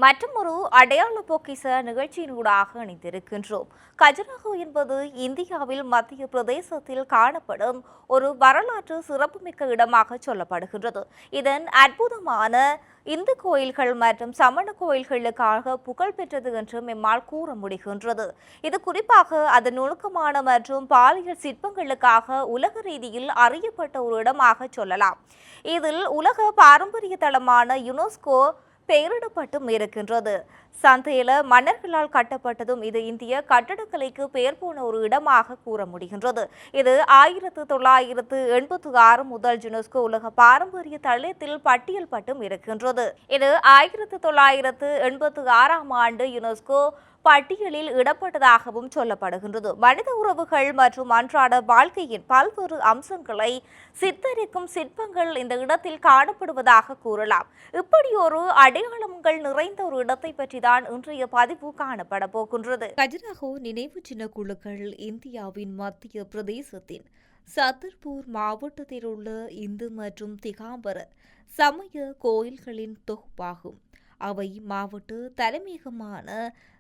மற்றுமொரு அடையாள பொக்கிஷ நிகழ்ச்சியினூடாக இணைந்திருக்கின்றோம். கஜுராஹோ என்பது இந்தியாவில் மத்திய பிரதேசத்தில் காணப்படும் ஒரு வரலாற்று சிறப்புமிக்க இடமாக சொல்லப்படுகின்றது. இதன் அற்புதமான இந்து கோயில்கள் மற்றும் சமண கோயில்களுக்காக புகழ் பெற்றது என்று எம்மால் கூற முடிகின்றது. இது குறிப்பாக அதன் நுணுக்கமான மற்றும் பாலியல் சிற்பங்களுக்காக உலக ரீதியில் அறியப்பட்ட ஒரு இடமாக சொல்லலாம். இதில் உலக பாரம்பரிய தளமான யுனெஸ்கோ பெயரிடப்பட்டும் இருக்கின்றது. சந்தையில மன்னர்களால் கட்டப்பட்டதும் இது இந்திய கட்டடக்கலைக்கு பெயர் போன ஒரு இடமாக கூற முடிகின்றது. இது 1986 முதல் யுனெஸ்கோ உலக பாரம்பரிய தளத்தில் பட்டியல் பட்டும் இருக்கின்றது. இது 1986 ஆண்டு யுனெஸ்கோ பட்டியலில் இடப்பட்டதாகவும் சொல்லப்படுகின்றது. மனித உறவுகள் மற்றும் அன்றாட வாழ்க்கையின் பல்வேறு அம்சங்களை சித்தரிக்கும் சிற்பங்கள் இந்த இடத்தில் காணப்படுவதாக கூறலாம். இப்படி ஒரு அடையாளங்கள் நிறைந்த ஒரு இடத்தை பற்றி தான் இன்றைய பதிவு காணப்பட போகின்றது. கஜுராஹோ நினைவு சின்ன குழுக்கள் இந்தியாவின் மத்திய பிரதேசத்தின் சத்தர்பூர் மாவட்டத்தில் உள்ள இந்து மற்றும் திகாம்பர சமய கோயில்களின் தொகுப்பாகும். அவை மாவட்ட தலைமையகமான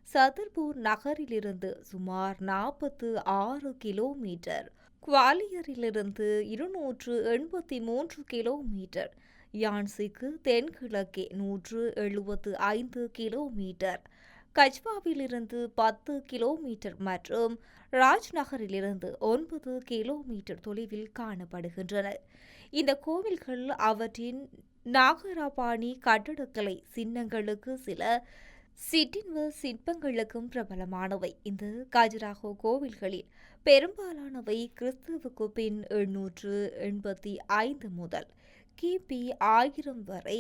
சதர்பூர் நகரிலிருந்து சுமார் 46 கிலோமீட்டர், குவாலியரிலிருந்து 283 கிலோமீட்டர், யான்சிக்கு தென்கிழக்கே 175 கிலோமீட்டர், கச்வாவிலிருந்து 10 கிலோமீட்டர் மற்றும் ராஜ்நகரிலிருந்து 9 கிலோமீட்டர் தொலைவில் காணப்படுகின்றன. இந்த கோவில்கள் அவற்றின் நாகராபாணி கட்டடக்கலை சின்னங்களுக்கு சில சிற்றின்ப சிற்பங்களுக்கும் பிரபலமானவை. இந்த கஜுராஹோ கோவில்களில் பெரும்பாலானவை கிறிஸ்துவுக்கு பின் 885 முதல் கிபி 1000 வரை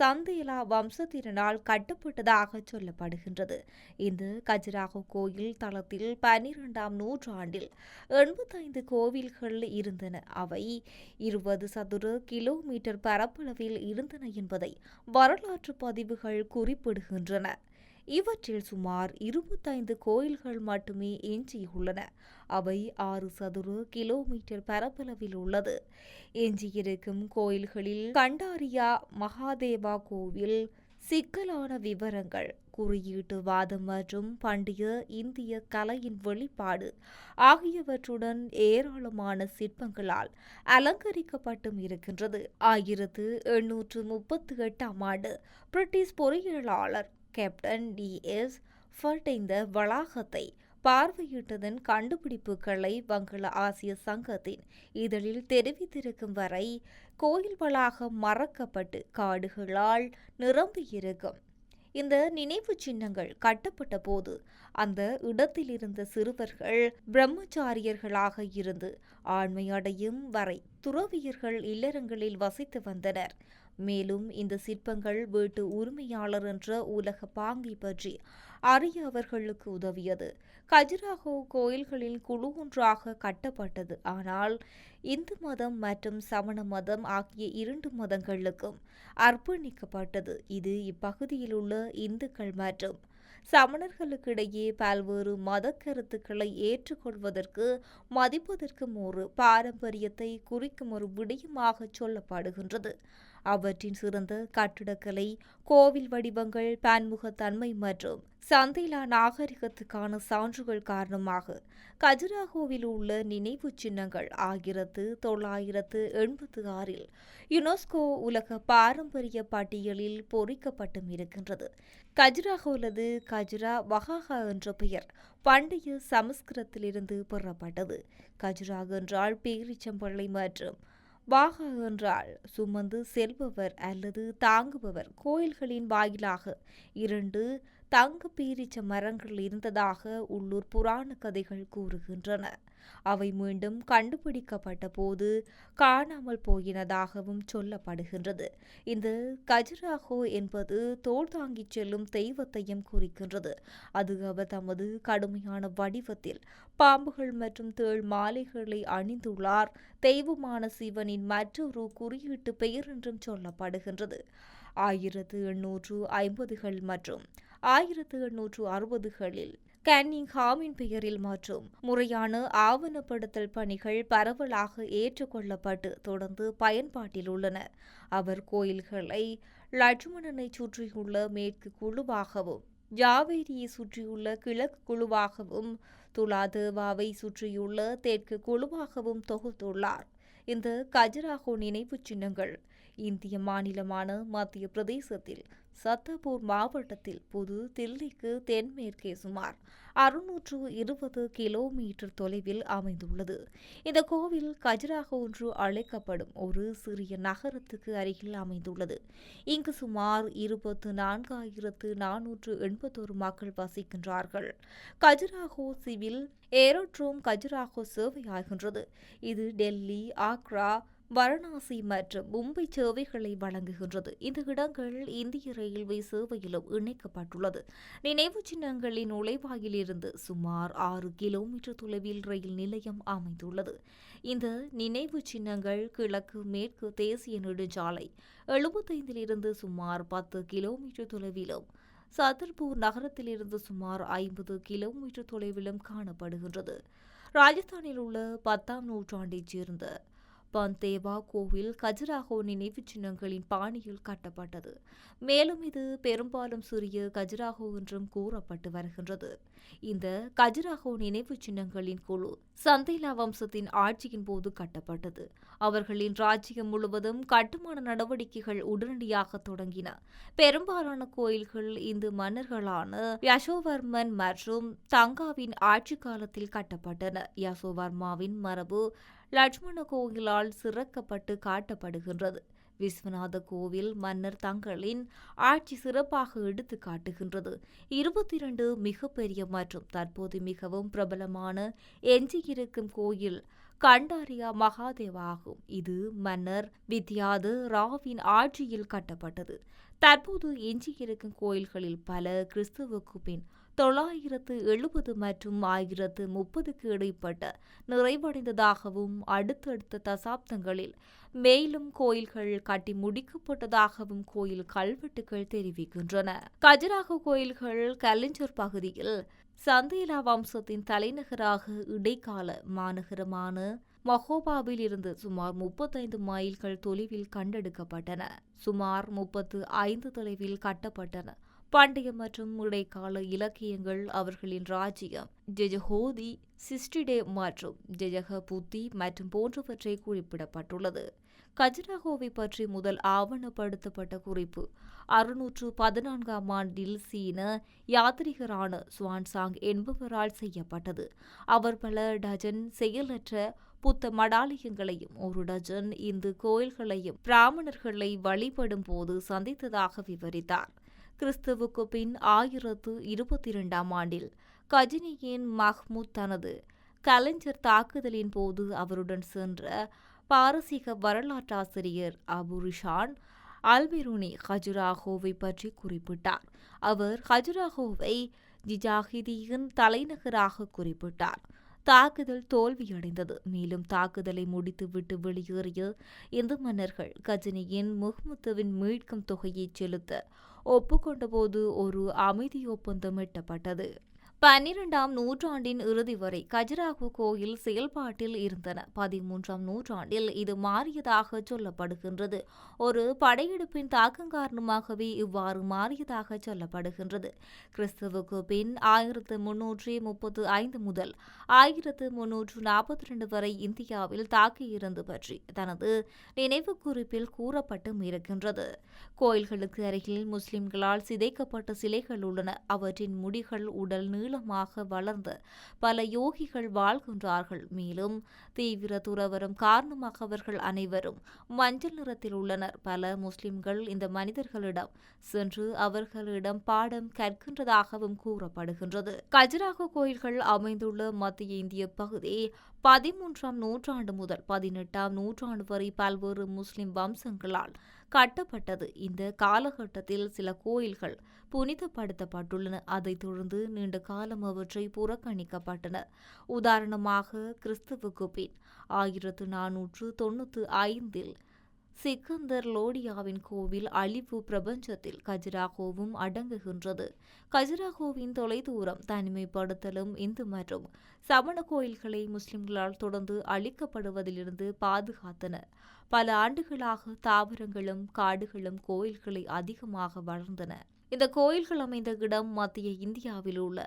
சந்தேலா வம்சத்தினரால் கட்டப்பட்டதாக சொல்லப்படுகின்றது. இந்த கஜுராஹோ கோயில் தளத்தில் 12ஆம் நூற்றாண்டில் 85 கோவில்கள் இருந்தன. அவை 20 சதுர கிலோமீட்டர் பரப்பளவில் இருந்தன என்பதை வரலாற்று பதிவுகள் குறிப்பிடுகின்றன. இவற்றில் சுமார் 25 கோயில்கள் மட்டுமே எஞ்சியுள்ளன. அவை 6 சதுர கிலோமீட்டர் பரப்பளவில் உள்ளது. எஞ்சியிருக்கும் கோயில்களில் கண்டாரியா மகாதேவா கோவில், சிக்கலான விவரங்கள், குறியீட்டு வாதம் மற்றும் பண்டைய இந்திய கலையின் வெளிப்பாடு ஆகியவற்றுடன் ஏராளமான சிற்பங்களால் அலங்கரிக்கப்பட்டும் இருக்கின்றது. 1838ஆம் ஆண்டு பிரிட்டிஷ் பொறியியலாளர் கேப்டன் டி.எஸ். ஃபர்ட் இந்த வளாகத்தை பார்வையிட்டதன் கண்டுபிடிப்புகளை வங்காள ஆசிய சங்கத்தின் இதழில் தெரிவித்திருக்கும் வரை கோயில் வளாகம் மறக்கப்பட்டு காடுகளால் நிரம்பியிருக்கும். இந்த நினைவு சின்னங்கள் கட்டப்பட்ட போது அந்த இடத்திலிருந்த சிறுவர்கள் பிரம்மச்சாரியர்களாக இருந்து ஆண்மையடையும் வரை துறவியர்கள் இல்லறங்களில் வசித்து வந்தனர். மேலும் இந்த சிற்பங்கள் வீட்டு உரிமையாளர் என்ற உலக பாங்கை பற்றி அறிய அவர்களுக்கு உதவியது. கஜுராஹோ கோயில்களில் குழு ஒன்றாக கட்டப்பட்டது. ஆனால் இந்து மதம் மற்றும் சமண மதம் ஆகிய 2 மதங்களுக்கும் அர்ப்பணிக்கப்பட்டது. இது இப்பகுதியில் உள்ள இந்துக்கள் மற்றும் சமணர்களுக்கிடையே பல்வேறு மத கருத்துக்களை ஏற்றுக்கொள்வதற்கு மதிப்பதற்கும் ஒரு பாரம்பரியத்தை குறிக்கும் ஒரு விடயமாக சொல்லப்படுகின்றது. அவற்றின் சிறந்த கட்டிடக்கலை, கோவில் வடிவங்கள், பன்முகத்தன்மை மற்றும் சந்தேலா நாகரிகத்துக்கான சான்றுகள் காரணமாக கஜுராஹோவில் உள்ள நினைவு சின்னங்கள் 1986 யுனெஸ்கோ உலக பாரம்பரிய பட்டியலில் பொறிக்கப்பட்டும் இருக்கின்றது. கஜுராஹோ அல்லது கஜுரா வஹாஹா என்ற பெயர் பண்டைய சமஸ்கிருதத்திலிருந்து பெறப்பட்டது. கஜுரா என்றால் பேரிச்சம்பழை மற்றும் வாகா என்றால் சுமந்து செல்பவர் அல்லது தாங்குபவர். கோயில்களின் வாயிலாக 2 தங்க பேரீச்ச மரங்கள் இருந்ததாக உள்ளூர் புராண கதைகள் கூறுகின்றன. அவை மீண்டும் கண்டுபிடிக்கப்பட்ட போது காணாமல் போயினதாகவும் சொல்லப்படுகின்றது. இந்த கஜுராஹோ என்பது தோள் தாங்கிச் செல்லும் தெய்வத்தையும் குறிக்கின்றது. அது அவர் தமது கடுமையான வடிவத்தில் பாம்புகள் மற்றும் தேள் மாலைகளை அணிந்துள்ளார். தெய்வமான சிவனின் மற்றொரு குறியீட்டு பெயர் என்றும் சொல்லப்படுகின்றது. 1850கள் மற்றும் 1860களில் கன்னிங்ஹாமின் பெயரில் மற்றும் முறையான ஆவணப்படுத்தல் பணிகள் பரவலாக ஏற்றுக்கொள்ளப்பட்டு தொடர்ந்து பயன்பாட்டில் உள்ளன. அவர் கோயில்களை லட்சுமணனை சுற்றியுள்ள மேற்கு குழுவாகவும் ஜாவேரியை சுற்றியுள்ள கிழக்கு குழுவாகவும் துலாதேவாவை சுற்றியுள்ள தெற்கு குழுவாகவும் தொகுத்துள்ளார். இந்த கஜுராஹோ நினைவுச் சின்னங்கள் இந்திய மாநிலமான மத்திய பிரதேசத்தில் சத்தபூர் மாவட்டத்தில் புது தில்லிக்கு தென்மேற்கே சுமார் 620 கிலோமீட்டர் தொலைவில் அமைந்துள்ளது. இந்த கோவில் கஜுராஹோ என்று அழைக்கப்படும் ஒரு சிறிய நகரத்துக்கு அருகில் அமைந்துள்ளது. இங்கு சுமார் 24,481 மக்கள் வசிக்கின்றார்கள். கஜுராஹோ சிவில் ஏரோட்ரோம் கஜுராஹோ சேவையாகின்றது. இது டெல்லி, ஆக்ரா, வாரணாசி மற்றும் மும்பை சேவைகளை வழங்குகின்றது. இந்த இடங்கள் இந்திய ரயில்வே சேவையிலும் இணைக்கப்பட்டுள்ளது. நினைவு சின்னங்களின் நுழைவாயிலிருந்து சுமார் 6 கிலோமீட்டர் தொலைவில் ரயில் நிலையம் அமைந்துள்ளது. இந்த நினைவு சின்னங்கள் கிழக்கு மேற்கு தேசிய நெடுஞ்சாலை 75 சுமார் 10 கிலோமீட்டர் தொலைவிலும் சதர்பூர் நகரத்திலிருந்து சுமார் 50 கிலோமீட்டர் தொலைவிலும் காணப்படுகின்றது. ராஜஸ்தானில் உள்ள 10ஆம் நூற்றாண்டைச் சேர்ந்த பந்தேவா கோவில் கஜுராஹோ நினைவுச் சின்னங்களின் பாணியில் கட்டப்பட்டது. மேலும் இது பெரும்பாலும் சிறிய கஜுராஹோ என்றும் கூறப்பட்டு வருகின்றது. இந்த கஜுராஹோ நினைவுச் சின்னங்களின் குழு சந்தேலா வம்சத்தின் ஆட்சியின் போது கட்டப்பட்டது. அவர்களின் ராஜ்யம் முழுவதும் கட்டுமான நடவடிக்கைகள் உடனடியாக தொடங்கின. பெரும்பாலான கோயில்கள் இந்து மன்னர்களான யசோவர்மன் மற்றும் தங்காவின் ஆட்சி காலத்தில் கட்டப்பட்டன. யசோவர்மாவின் மரபு லட்சுமண கோயிலால் சிறக்கப்பட்டு காட்டப்படுகின்றது. விஸ்வநாத கோவில் மன்னர் தங்களின் ஆட்சி சிறப்பாக எடுத்து காட்டுகின்றது. 22 மிகப்பெரிய மற்றும் தற்போது மிகவும் பிரபலமான எஞ்சியிருக்கும் கோயில் கண்டாரியா மகாதேவா ஆகும். இது மன்னர் வித்யாத ராவின் ஆட்சியில் கட்டப்பட்டது. தற்போது எஞ்சியிருக்கும் கோயில்களில் பல கிறிஸ்துவுக்கு பின் 970 மற்றும் 1030க்கு இடைப்பட்ட நிறைவடைந்ததாகவும் அடுத்தடுத்த தசாப்தங்களில் மேலும் கோயில்கள் கட்டி முடிக்கப்பட்டதாகவும் கோயில் கல்வெட்டுகள் தெரிவிக்கின்றன. கஜுராஹோ கோயில்கள் கலிஞ்சர் பகுதியில் சந்தேலா வம்சத்தின் தலைநகராக இடைக்கால மாநகரமான மஹோபாவில் இருந்து சுமார் 35 மைல்கள் தொலைவில் கண்டெடுக்கப்பட்டன. சுமார் 35 தொலைவில் கட்டப்பட்டன. பண்டைய மற்றும் இடைக்கால இலக்கியங்கள் அவர்களின் ராஜ்யம் ஜெஜஹோதி, சிஸ்டிடே மற்றும் ஜெஜகபுத்தி மற்றும் போன்றவற்றை குறிப்பிடப்பட்டுள்ளது. கஜுராஹோவை பற்றி முதல் ஆவணப்படுத்தப்பட்ட குறிப்பு 614ஆம் ஆண்டில் சீன யாத்ரீகரான சுவான்சாங் என்பவரால் செய்யப்பட்டது. அவர் பல டஜன் செயலற்ற புத்த மடாலயங்களையும் 1 டஜன் இந்து கோயில்களையும் பிராமணர்களை வழிபடும் போது சந்தித்ததாக விவரித்தார். கிறிஸ்துவுக்கு பின் 1022ஆம் ஆண்டில் கஜினியின் மஹ்மூத் தனது கலைஞர் தாக்குதலின் போது அவருடன் சென்ற பாரசீக வரலாற்றாசிரியர் அபு ரிஷான் அல்பிருனி கஜுராஹோவை பற்றி குறிப்பிட்டார். அவர் கஜுராஹோவை ஜிஜாஹிதியின் தலைநகராக குறிப்பிட்டார். தாக்குதல் தோல்வியடைந்தது. மேலும் தாக்குதலை முடித்துவிட்டு வெளியேறிய இந்து மன்னர்கள் கஜினியின் முஹ்முத்துவின் மீட்கும் தொகையை செலுத்த ஒப்புக்கொண்டபோது ஒரு அமைதி ஒப்பந்தம் எட்டப்பட்டது. 12ஆம் நூற்றாண்டின் இறுதி வரை கஜுராஹோ கோயில் செயல்பாட்டில் இருந்தன. 13ஆம் நூற்றாண்டில் இது மாறியதாக சொல்லப்படுகின்றது. ஒரு படையெடுப்பின் தாக்கம் காரணமாகவே இவ்வாறு மாறியதாக சொல்லப்படுகின்றது. கிறிஸ்துவுக்கு பின் 1335 முதல் 1342 வரை இந்தியாவில் தாக்கியிருந்து பற்றி தனது நினைவு குறிப்பில் கூறப்பட்டும் இருக்கின்றது. கோயில்களுக்கு அருகில் முஸ்லிம்களால் சிதைக்கப்பட்ட சிலைகள் உள்ளன. அவற்றின் முடிகள் உடல் நீளமாக வளர்ந்த பல யோகிகள் வாழ்கின்றார்கள். மேலும் தீவிர துறவரம் காரணமாக அவர்கள் அனைவரும் மஞ்சள் நிறத்தில் உள்ளனர். பல முஸ்லிம்கள் இந்த மனிதர்களிடம் சென்று அவர்களிடம் பாடம் கற்கின்றதாகவும் கூறப்படுகின்றது. கஜுராஹோ கோயில்கள் அமைந்துள்ள மத்திய இந்திய பகுதி 13ஆம் நூற்றாண்டு முதல் 18ஆம் நூற்றாண்டு வரை பல்வேறு முஸ்லிம் வம்சங்களால் கட்டப்பட்டது. இந்த காலகட்டத்தில் சில கோயில்கள் புனிதப்படுத்தப்பட்டுள்ளன. அதைத் தொடர்ந்து நீண்ட காலம் அவற்றை புறக்கணிக்கப்பட்டன. உதாரணமாக கிறிஸ்துவுக்கு பின் 1495 சிக்கந்தர் லோடியாவின் கோவில் அழிவு பிரபஞ்சத்தில் கஜுராஹோவும் அடங்குகின்றது. கஜுராஹோவின் தொலைதூரம், தனிமைப்படுத்தலும் இந்து மற்றும் சமண கோயில்களை முஸ்லிம்களால் தொடர்ந்து அழிக்கப்படுவதிலிருந்து பாதுகாத்தன. பல ஆண்டுகளாக தாவரங்களும் காடுகளும் கோயில்களை அதிகமாக வளர்ந்தன. இந்த கோயில்கள் அமைந்த இடம் மத்திய இந்தியாவில் உள்ள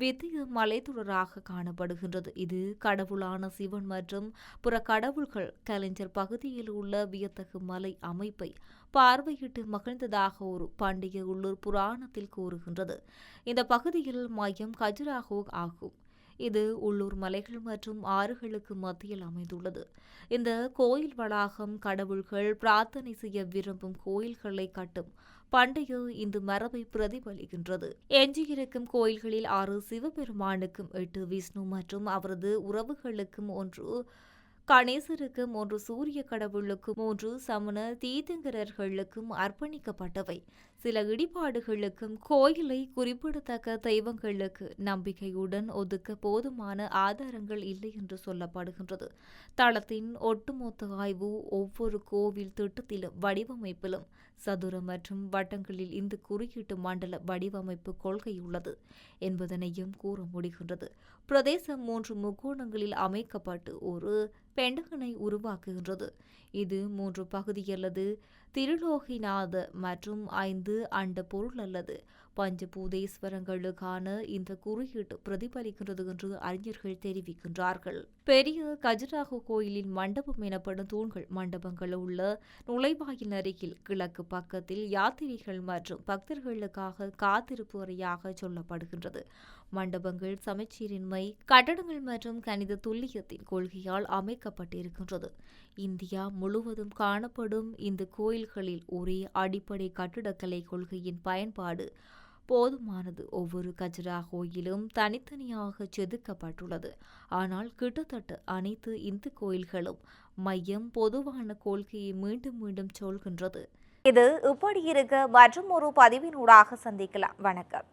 வித்திய மலைத்தொடராக காணப்படுகின்றது. இது கடவுளான சிவன் மற்றும் புற கடவுள்கள் கலைஞர் பகுதியில் உள்ள வியத்தகு மலை அமைப்பை பார்வையிட்டு மகிழ்ந்ததாக ஒரு பண்டைய உள்ளூர் புராணத்தில் கூறுகின்றது. இந்த பகுதியில் மையம் கஜுராஹோ ஆகும். இது உள்ளூர் மலைகள் மற்றும் ஆறுகளுக்கு மத்தியில் அமைந்துள்ளது. இந்த கோயில் வளாகம் கடவுள்கள் பிரார்த்தனை செய்ய விரும்பும் கோயில்களை கட்டும் பண்டைய இந்து மரபை பிரதிபலிக்கின்றது. எஞ்சியிருக்கும் கோயில்களில் 6 சிவபெருமானுக்கும், 8 விஷ்ணு மற்றும் அவரது உறவுகளுக்கும், 1 கணேசருக்கும், 1 சூரிய கடவுளுக்கும், 3 சமண தீர்த்தங்கரர்களுக்கும் அர்ப்பணிக்கப்பட்டவை. சில இடிபாடுகளுக்கும் கோயிலை குறிப்பிடத்தக்க தெய்வங்களுக்கு நம்பிக்கையுடன் ஒதுக்க போதுமான ஆதாரங்கள் இல்லை என்று சொல்லப்படுகின்றது. தளத்தின் ஒட்டுமொத்த ஆய்வு ஒவ்வொரு கோவில் திட்டத்திலும் வடிவமைப்பிலும் சதுர மற்றும் வட்டங்களில் இந்த குறியீட்டு மண்டல வடிவமைப்பு கொள்கை உள்ளது என்பதனையும் கூற முடிகின்றது. பிரதேசம் 3 முக்கோணங்களில் அமைக்கப்பட்டு ஒரு பெண்டகனை உருவாக்குகின்றது. இது 3 பகுதி அல்லது திருலோகிநாத மற்றும் 5 அண்ட பொருள் அல்லது பஞ்சபூதேஸ்வரங்களுக்கான இந்த குறியீட்டு பிரதிபலிக்கின்றது என்று அறிஞர்கள் தெரிவிக்கின்றார்கள். பெரிய கஜுராஹோ கோயிலின் மண்டபம் எனப்படும் தூண்கள் மண்டபங்கள் உள்ள நுழைவாயில் அருகில் கிழக்கு பக்கத்தில் யாத்திரிகள் மற்றும் பக்தர்களுக்காக காத்திருப்பு அறையாக சொல்லப்படுகின்றது. மண்டபங்கள் சமச்சீரின்மை, கட்டடங்கள் மற்றும் கணித துல்லியத்தின் கொள்கையால் அமைக்கப்பட்டிருக்கின்றது. இந்தியா முழுவதும் காணப்படும் இந்த கோயில்களில் ஒரே அடிப்படை கட்டிடக்கலை கொள்கையின் பயன்பாடு போதுமானது. ஒவ்வொரு கஜுராஹோயிலும் தனித்தனியாக செதுக்கப்பட்டுள்ளது. ஆனால் கிட்டத்தட்ட அனைத்து இந்து கோயில்களும் மையம் பொதுவான கொள்கையை மீண்டும் மீண்டும் சொல்கின்றது. இது இப்படி இருக்க மற்றும் ஒரு பதிவினூடாக சந்திக்கலாம். வணக்கம்.